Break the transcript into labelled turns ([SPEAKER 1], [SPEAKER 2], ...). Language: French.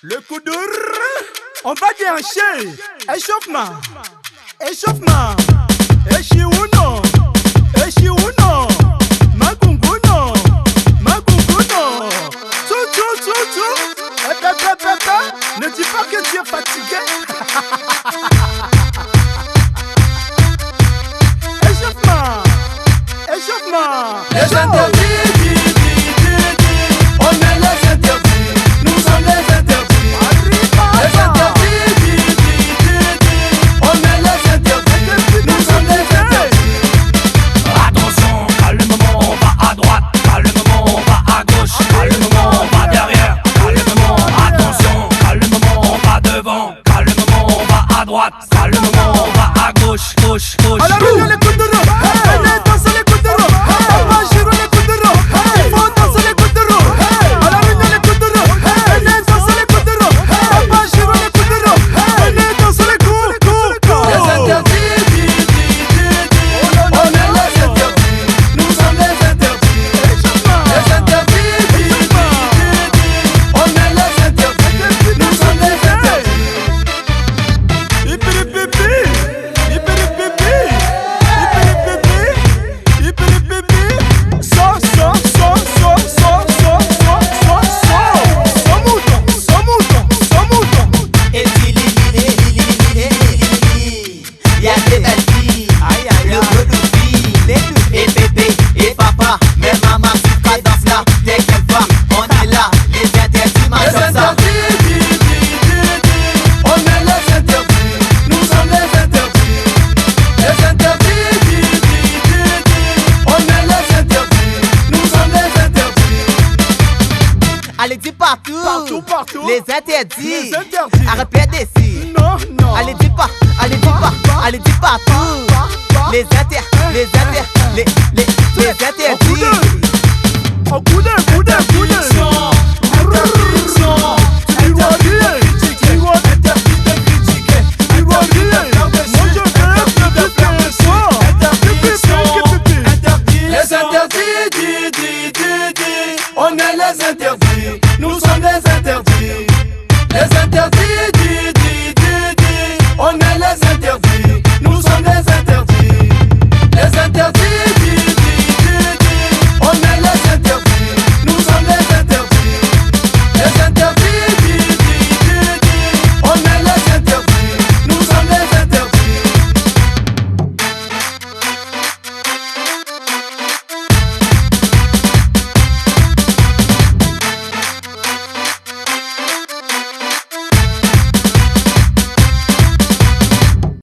[SPEAKER 1] Le coup dur, on va déhancher. Échauffement, échauffement. Echiuno, echiuno. Magunguno, magunguno. Tout. Ne dis pas que tu es fatigué. Échauffement, échauffement.
[SPEAKER 2] Les interdits, on est les interdits. Nous sommes les interdits. Les interdits, on est les interdits. Nous sommes les interdits.
[SPEAKER 3] Attention, calmement, on va à droite. Calmement, on va à gauche. Calmement, on va derrière. Calmement, attention, calmement, on va devant. Calmement, on va à droite. Calmement, on va à gauche, gauche.
[SPEAKER 1] Alors, les coups de roue. Allez, danse les coups de roue. On va gérer les coups de roue. Il faut danser les coups de roue. Alors, les coups de roue. Allez, danse les coups de roue. On va gérer les coups de roue. Allez, danse les coups.
[SPEAKER 2] Les interdits, on est les interdits. Nous sommes les interdits. Les interdits, on est les interdits. Nous sommes les interdits.
[SPEAKER 4] Allez, dis partout,
[SPEAKER 1] Partout.
[SPEAKER 4] les interdits,
[SPEAKER 1] Les interdits.
[SPEAKER 4] Arrête d'ici.
[SPEAKER 1] Non.
[SPEAKER 4] Allez, dis pas, allez, dis pas, allez, dis partout. Les interdits.
[SPEAKER 1] Au coup de.
[SPEAKER 2] Les interdits, on est les interdits. Nous sommes les interdits. Les interdits, on est les interdits. Nous sommes les interdits. Les interdits.